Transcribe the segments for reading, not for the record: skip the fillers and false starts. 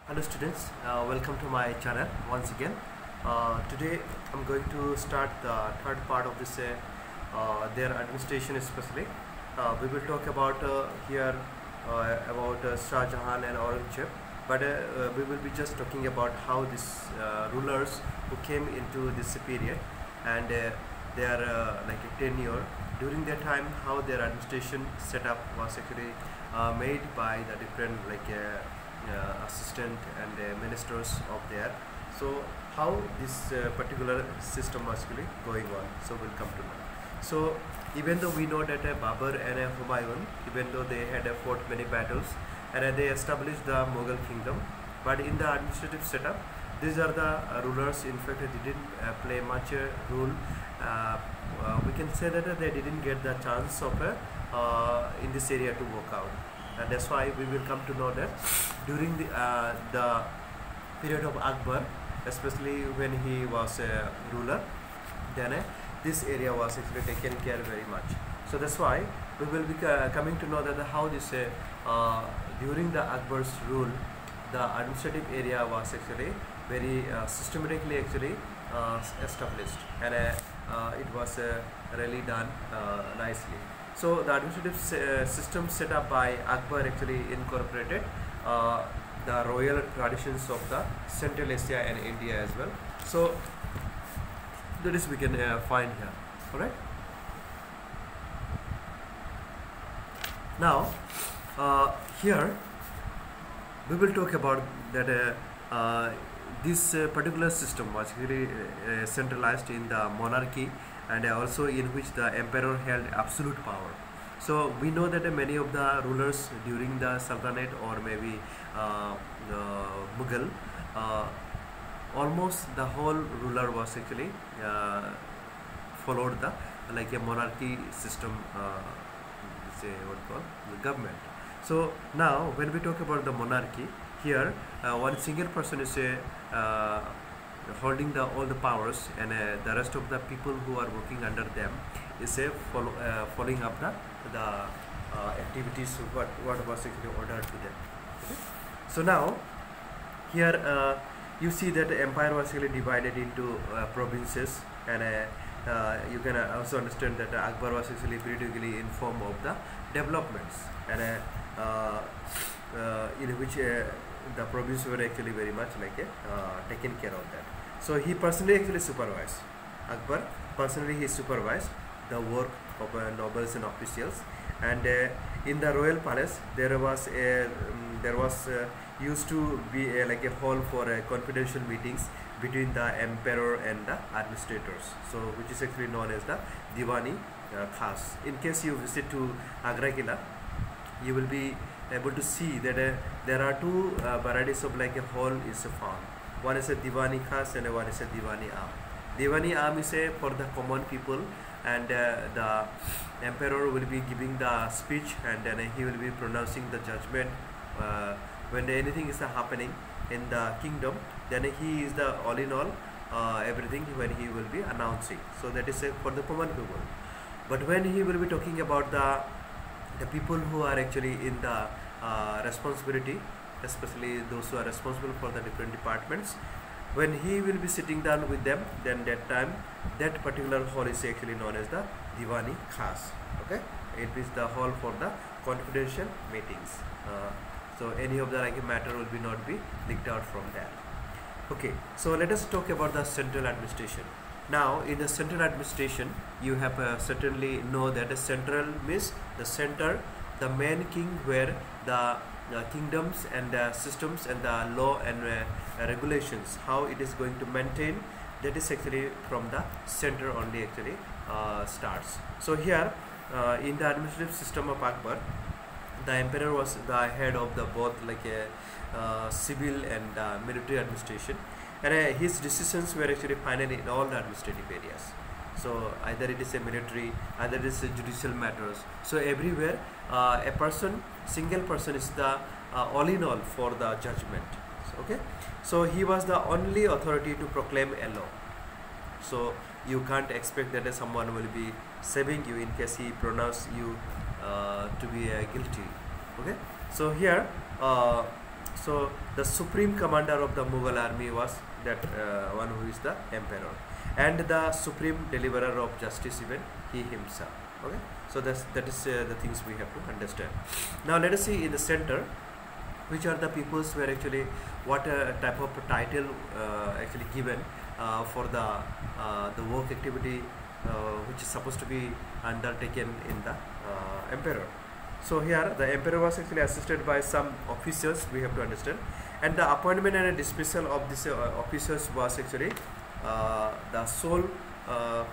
Hello students, welcome to my channel once again. Today I'm going to start the third part of this their administration especially. We will talk about here about Shah Jahan and Aurangzeb, but we will be just talking about how these rulers who came into this period and their like a tenure during their time, how their administration setup was actually made by the different assistant and ministers of there. So how this particular system was actually going on, so we'll come to know. So even though we know that Babur and Humayun, even though they had fought many battles and they established the Mughal kingdom, but in the administrative setup these are the rulers. In fact, they didn't play much role. We can say that they didn't get the chance of in this area to work out, and that's why we will come to know that during the period of Akbar, especially when he was a ruler, then this area was actually taken care very much. So that's why we will be coming to know that how this during the Akbar's rule, the administrative area was actually very systematically actually established, and it was really done nicely. So the administrative system set up by Akbar actually incorporated the royal traditions of the Central Asia and India as well. So that is we can find here. Alright. Now here we will talk about that this particular system was really centralized in the monarchy, and also in which the emperor held absolute power. So we know that many of the rulers during the Sultanate or maybe Mughal, almost the whole ruler was actually followed the like a monarchy system, say what called the government. So now when we talk about the monarchy, here one single person is holding all the powers, and the rest of the people who are working under them is following up the activities what was actually ordered to them. Okay? So now here you see that the empire was actually divided into provinces, and you can also understand that Akbar was actually periodically informed of the developments, and in which the provinces were actually very much like taken care of that. So he personally actually supervised. Akbar personally he supervised the work of nobles and officials, and in the royal palace there was used to be like a hall for confidential meetings between the emperor and the administrators, so which is actually known as the Diwani Khas. In case you visit to Agra Killa, you will be able to see that there are two varieties of like a hall is found. One is a Diwani Khas and one is a Diwani Am. Diwani Am is for the common people, and the emperor will be giving the speech, and then he will be pronouncing the judgment when anything is happening in the kingdom. Then he is the all in all everything when he will be announcing. So that is for the common people. But when he will be talking about the people who are actually in the responsibility, especially those who are responsible for the different departments, when he will be sitting down with them, then that time that particular hall is actually known as the Diwani Khas. Okay, it is the hall for the confidential meetings. So any of the like matter will be not be leaked out from there. Okay, so let us talk about the central administration. Now in the central administration, you have certainly know that the central means the center, the main king, where the kingdoms and the systems and the law and regulations, how it is going to maintain, that is actually from the center only actually starts. So here in the administrative system of Akbar, the emperor was the head of the both like a civil and military administration, and his decisions were actually final in all the administrative areas. So either it is a military, either it is a judicial matters. So everywhere a person, single person is the all in all for the judgment. So, okay, so he was the only authority to proclaim a law. So you can't expect that someone will be saving you in case he pronounce you to be guilty. Okay, so here So the supreme commander of the Mughal army was that one who is the emperor, and the supreme deliverer of justice even he himself. Okay, so that is the things we have to understand. Now let us see in the center which are the peoples where actually what type of title actually given for the work activity which is supposed to be undertaken in the emperor. So here the emperor was actually assisted by some officers, we have to understand, and the appointment and dismissal of these officers was actually the sole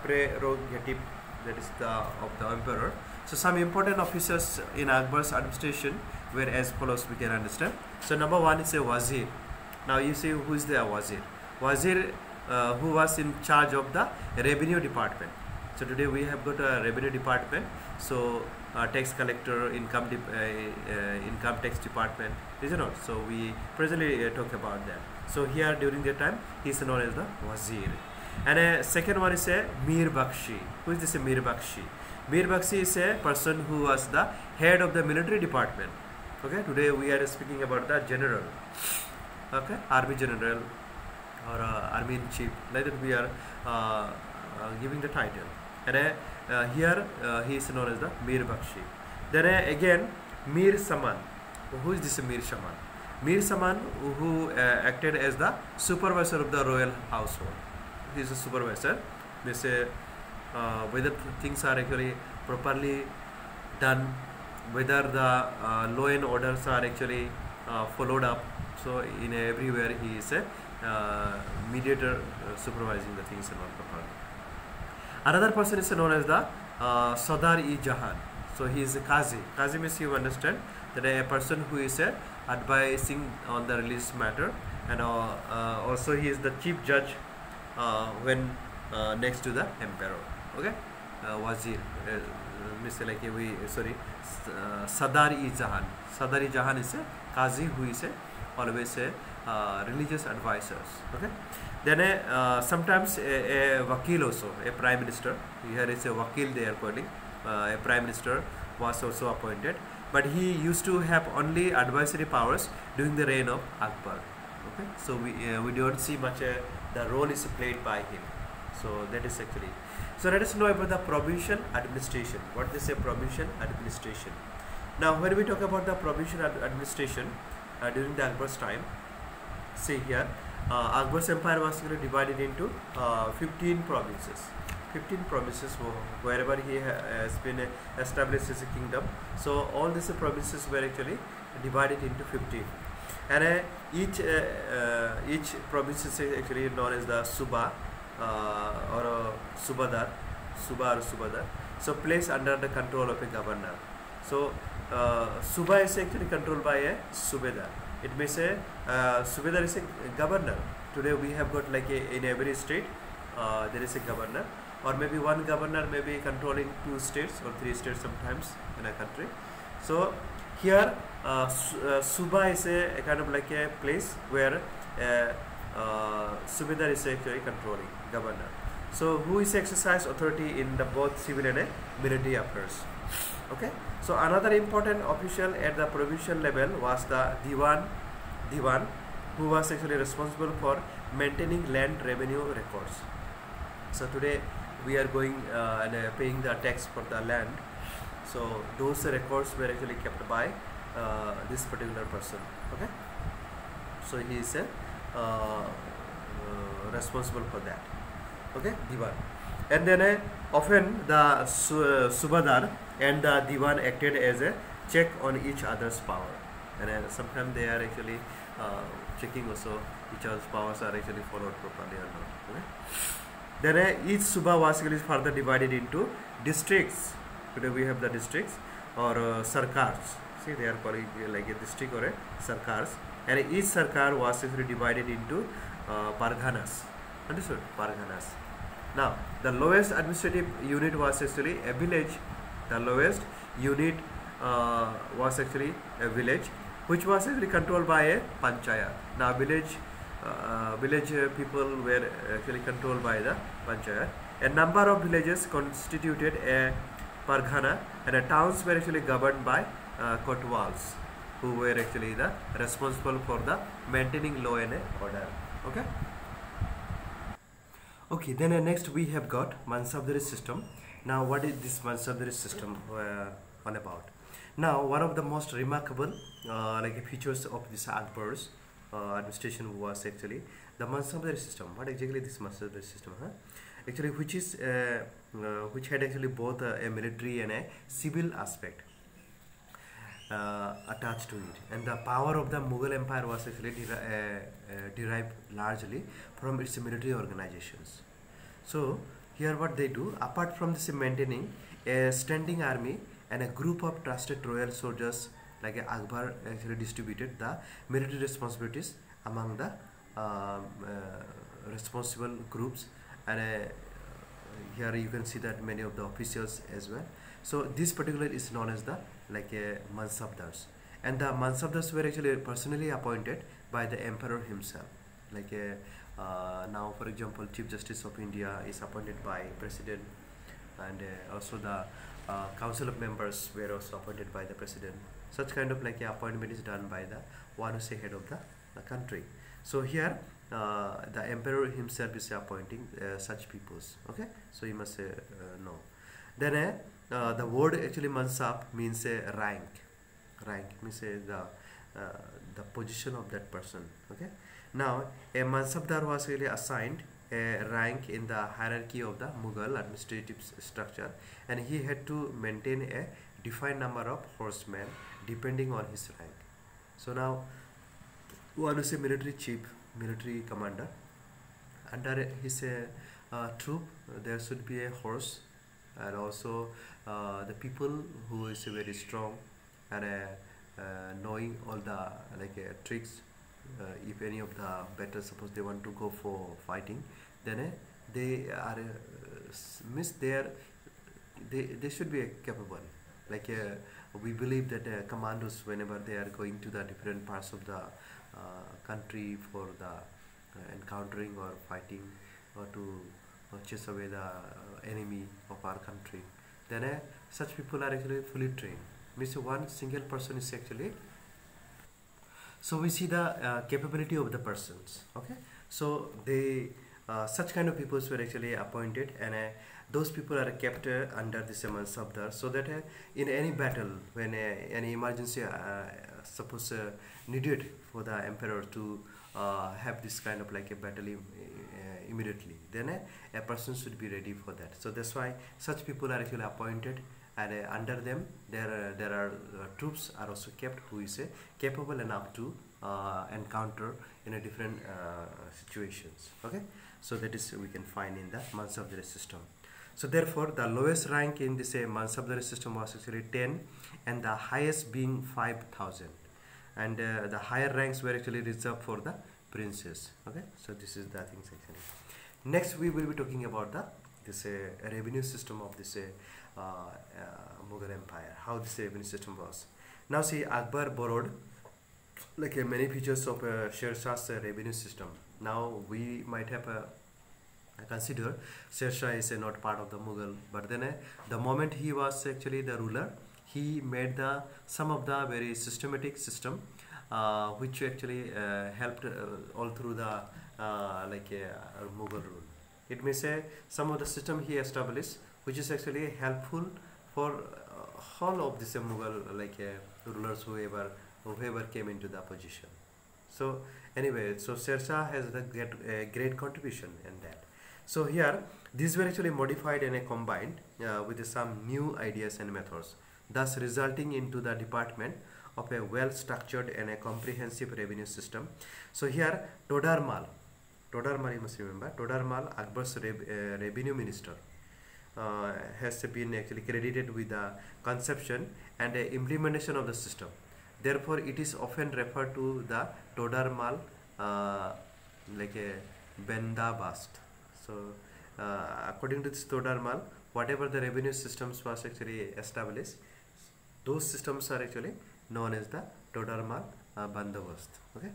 prerogative, that is of the emperor. So some important officers in Akbar's administration were as follows, we can understand. So number one is a wazir. Now you see who is the wazir. Wazir who was in charge of the revenue department. So today we have got a revenue department. So tax collector, income tax department, is it not? So we presently talk about that. So here during that time he is known as the wazir. And a second one is a Mir Bakshi. Who is this Mir Bakshi? Mir Bakshi is a person who was the head of the military department. Okay, today we are speaking about the general. Okay, army general or army in chief. Like that we are giving the title. And here he is known as the Mir Bakshi. Then again Mir Saman. Who is this Mir Saman? Mir Saman who acted as the supervisor of the royal household. He is a supervisor. They say whether things are actually properly done, whether the law and orders are actually followed up. So in everywhere he is a mediator supervising the things and all properly. Another person is known as the Sadar-e-Jahan. So he is a Qazi. Qazi means you understand that a person who is advising on the religious matter, and also he is the chief judge when next to the emperor. Okay, wazir means like Sadar-e-Jahan. Sadar-e-Jahan is a Qazi who is always a religious advisors. Okay, then sometimes a Wakil also, a prime minister. Here is a Wakil they are calling. A prime minister was also appointed, but he used to have only advisory powers during the reign of Akbar. Okay, so we don't see much the role is played by him. So that is actually. So let us know about the provincial administration. What is a provincial administration? Now when we talk about the provincial administration during the Akbar's time, see here Akbar's empire was divided into 15 provinces. 15 provinces wherever he has been established as a kingdom. So all these provinces were actually divided into 15, and each province is actually known as the Suba or Subadar, Suba or Subadar. So placed under the control of a governor. So Suba is actually controlled by a Subedar. It means a Subedar is a governor. Today we have got like in every state there is a governor, or maybe one governor may be controlling 2 states or 3 states sometimes in a country. So here Suba is a kind of like a place where Subedar is actually controlling governor. So who is exercise authority in the both civil and military affairs. Okay. So another important official at the provincial level was the Diwan, who was actually responsible for maintaining land revenue records. So today we are going and paying the tax for the land. So those records were actually kept by this particular person. Okay. So he is responsible for that. Okay, Diwan. And then often the Subadar and the Diwan acted as a check on each other's power, and sometimes they are actually checking also each other's powers are actually followed properly or not. Okay? Then each Suba was actually further divided into districts. Today we have the districts or sarkars. See, they are calling like a district or a sarkars, and each sarkar was actually divided into parganas. Understood? Parganas. Now the lowest administrative unit was actually a village. The lowest unit was actually a village, which was actually controlled by a panchayat. Now village people were actually controlled by the panchayat. A number of villages constituted a pargana, and towns were actually governed by kotwals. who were actually the responsible for the maintaining law and order. Okay. Okay, then next we have got Mansabdari system. Now, what is this Mansabdari system all about? Now, one of the most remarkable features of this Akbar's administration was actually the Mansabdari system. What exactly this Mansabdari system? Actually, which had actually both a military and a civil aspect attached to it, and the power of the Mughal Empire was actually derived largely from its military organizations. So here what they do, apart from this maintaining a standing army and a group of trusted royal soldiers, like Akbar actually distributed the military responsibilities among the responsible groups, and here you can see that many of the officials as well. So this particular is known as the Mansabdars, and the Mansabdars were actually personally appointed by the emperor himself. Now, for example, Chief Justice of India is appointed by President, and also the Council of Members were also appointed by the President. Such kind of appointment is done by the one who is head of the country. So here the emperor himself is appointing such peoples. Okay, so you must know. Then the word actually Mansab means rank. Rank means the position of that person. Okay. Now, a Mansabdar was really assigned a rank in the hierarchy of the Mughal administrative structure, and he had to maintain a defined number of horsemen depending on his rank. So now, one is a military chief, military commander. Under his troop, there should be a horse, and also the people who is very strong and knowing all the tricks. If any of the battles, suppose they want to go for fighting, then they are they should be capable. We believe that commandos, whenever they are going to the different parts of the country for the encountering or fighting or to chase away the enemy of our country, then such people are actually fully trained. Means one single person is actually. So we see the capability of the persons. Okay, so they such kind of people were actually appointed, and those people are kept under this Mansabdar, so that in any battle, when any emergency suppose needed for the emperor to have this kind of a battle immediately, then a person should be ready for that. So that's why such people are actually appointed, and under them there are troops are also kept who is capable enough to encounter in a different situations. Okay, so that is we can find in the Mansabdari system. So therefore the lowest rank in this Mansabdari system was actually 10, and the highest being 5,000, and the higher ranks were actually reserved for the princes. Okay, so this is the things actually. Next we will be talking about this revenue system of this Mughal Empire, how this revenue system was. Now see, Akbar borrowed many features of Sher Shah's revenue system. Now we might have consider Sher Shah is not part of the Mughal, but then the moment he was actually the ruler, he made some of the very systematic system which actually helped all through the Mughal rule. It may say some of the system he established which is actually helpful for all of this Mughal rulers whoever came into the position. So anyway, so Sher Shah has the great contribution in that. So here these were actually modified and combined with some new ideas and methods, thus resulting into the department of a well-structured and a comprehensive revenue system. So here Todar Mal, you must remember, Todar Mal, Akbar's revenue minister, has been actually credited with the conception and implementation of the system. Therefore, it is often referred to the Todar Mal like a Bendabast. So, according to this Todar Mal, whatever the revenue systems was actually established, those systems are actually known as the Todar Mal Bandobast. Okay.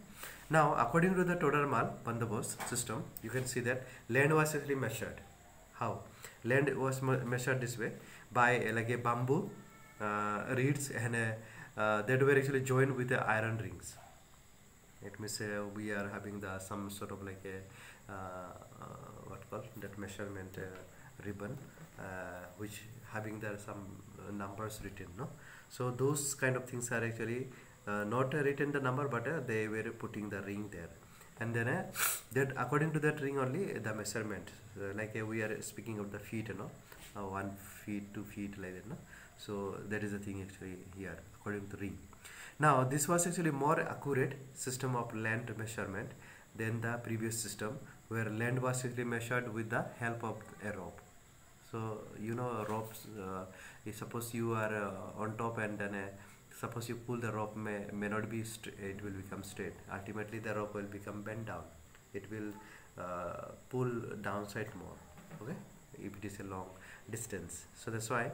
Now, according to the Todar Mal Bandobast system, you can see that land was actually measured. How? Land was measured this way by like a bamboo, reeds, and that were actually joined with the iron rings. It means we are having the some sort of like a what called that measurement ribbon, which having there some numbers written, no. So those kind of things are actually not written the number, but they were putting the ring there, and then that according to that ring only the measurement, like we are speaking of the feet, 1 feet, 2 feet, like that, no. So that is the thing actually here according to ring. Now this was actually more accurate system of land measurement than the previous system, where land was actually measured with the help of a rope. So ropes, if suppose you are on top, and then suppose you pull the rope, may not be it will become straight. Ultimately the rope will become bent down. It will pull downside more, okay, if it is a long distance. So that's why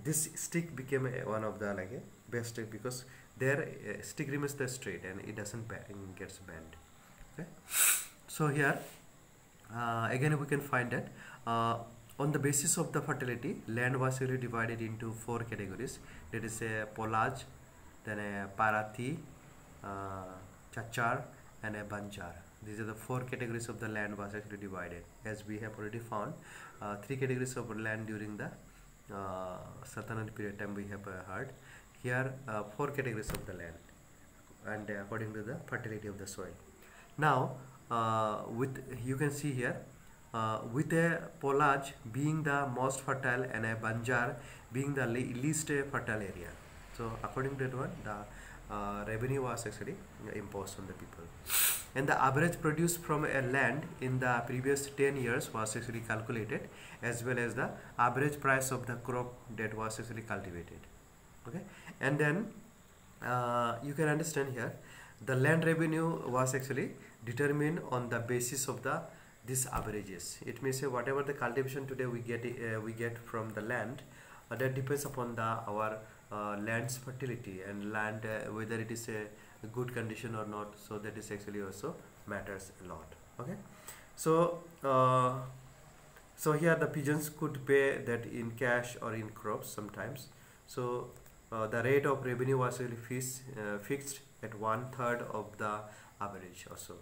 this stick became one of the like a best stick, because their stick remains the straight and it doesn't gets bent. Okay, so here again we can find that on the basis of the fertility, land was really divided into 4 categories. That is a Polaj, then a Parathi, Chachar, and a Banjar. These are the 4 categories of the land was actually divided, as we have already found 3 categories of land during the Sultanate period time we have heard. Here 4 categories of the land, and according to the fertility of the soil. Now with you can see here with a Polaj being the most fertile and a Banjar being the least fertile area. So according to that one, the revenue was actually imposed on the people, and the average produce from a land in the previous 10 years was actually calculated, as well as the average price of the crop that was actually cultivated. Okay, and then you can understand here the land revenue was actually determined on the basis of the these averages. It means whatever the cultivation today we get from the land, that depends upon the our land's fertility and land whether it is a good condition or not. So that is actually also matters a lot. Okay, so so here the pigeons could pay that in cash or in crops sometimes. So the rate of revenue was really fixed at 1/3 of the average also.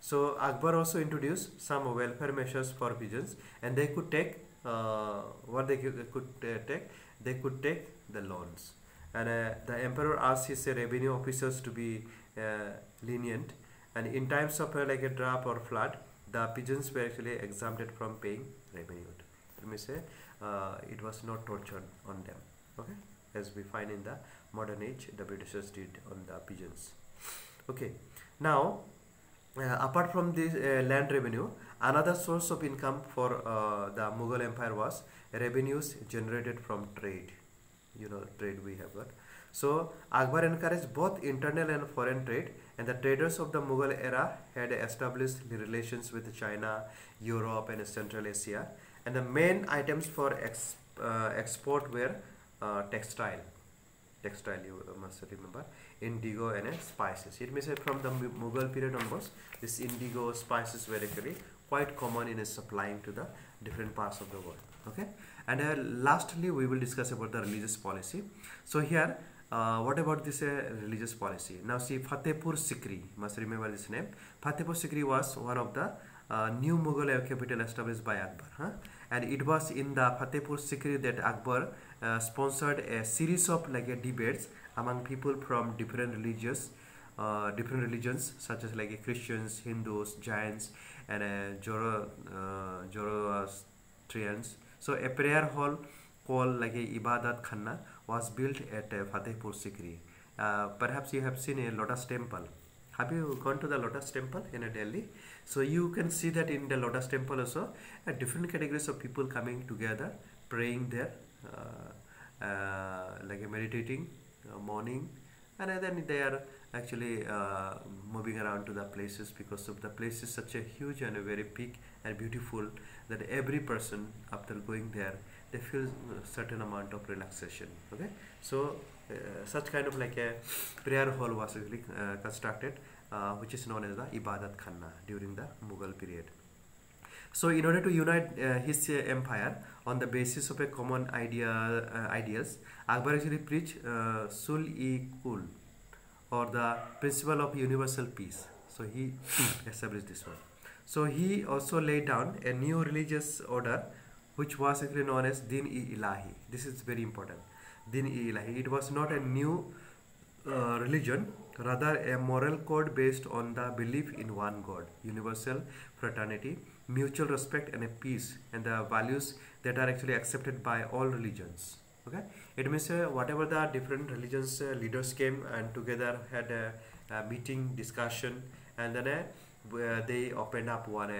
So Akbar also introduced some welfare measures for pigeons, and they could take what they could take. They could take the loans, and the emperor asked his revenue officers to be lenient, and in times of like a drought or flood, the pigeons were actually exempted from paying revenue. Let me say it was not tortured on them. Okay, as we find in the modern age, the Britishers did on the pigeons. Okay, now apart from this land revenue, another source of income for the Mughal Empire was revenues generated from trade. Trade we have got. So Akbar encouraged both internal and foreign trade, and the traders of the Mughal era had established relations with China, Europe, and Central Asia, and the main items for export were textile, you must remember, indigo, and spices. It means from the Mughal period onwards, this indigo, spices were actually quite common in supplying to the different parts of the world. Okay, and lastly we will discuss about the religious policy. So here what about this religious policy? Now see, Fatehpur Sikri, must remember this name. Fatehpur Sikri was one of the new Mughal capital established by Akbar, and it was in the Fatehpur Sikri that Akbar sponsored a series of like debates among people from different religions such as like Christians, Hindus, Jains, and Zoroastrians. So a prayer hall called like a Ibadat Khana was built at Fatehpur Sikri. Perhaps you have seen a Lotus Temple. Have you gone to the Lotus Temple in Delhi? So you can see that in the Lotus Temple also different categories of people coming together, praying there, like meditating, morning, and then they are actually moving around to the places, because of the place is such a huge and a very big and beautiful that every person after going there they feel a certain amount of relaxation. Okay, so such kind of like a prayer hall was actually constructed, which is known as the Ibadat Khana during the Mughal period. So in order to unite his empire on the basis of a common ideals, Akbar actually preached Sul-e-Kul, or the principle of universal peace. So he established this one. So he also laid down a new religious order, which was actually known as Din-e-Ilahi. This is very important. Din-e-Ilahi. It was not a new religion, rather a moral code based on the belief in one God, universal fraternity, mutual respect, and a peace, and the values that are actually accepted by all religions. Okay, it means whatever the different religions leaders came and together had a meeting, discussion, and then they opened up one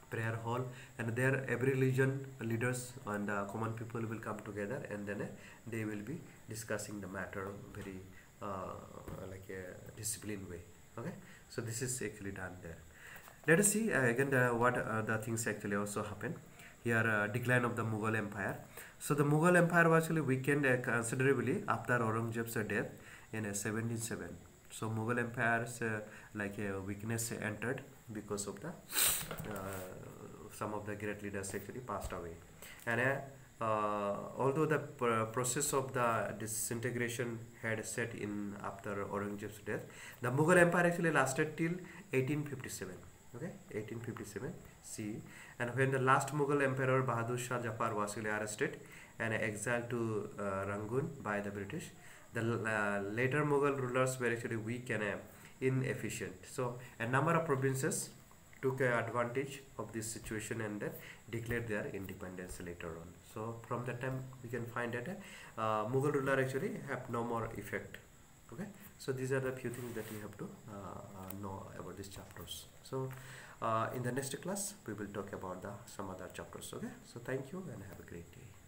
prayer hall, and there every religion leaders and common people will come together, and then they will be discussing the matter very like a disciplined way. Okay, so this is actually done there. Let us see again what the things actually also happen here. Decline of the Mughal Empire. So the Mughal Empire was actually weakened considerably after Aurangzeb's death in 1707. So Mughal Empire's like a weakness entered because of the some of the great leaders actually passed away, and although the process of the disintegration had set in after Aurangzeb's death, the Mughal Empire actually lasted till 1857. Okay, 1857 CE, and when the last Mughal Emperor Bahadur Shah Jafar was actually arrested and exiled to Rangoon by the British, the later Mughal rulers were actually weak and inefficient. So a number of provinces took advantage of this situation and declared their independence later on. So from that time we can find that Mughal ruler actually have no more effect. Okay, so these are the few things that you have to know about these chapters. So in the next class we will talk about some other chapters. Okay, so thank you and have a great day.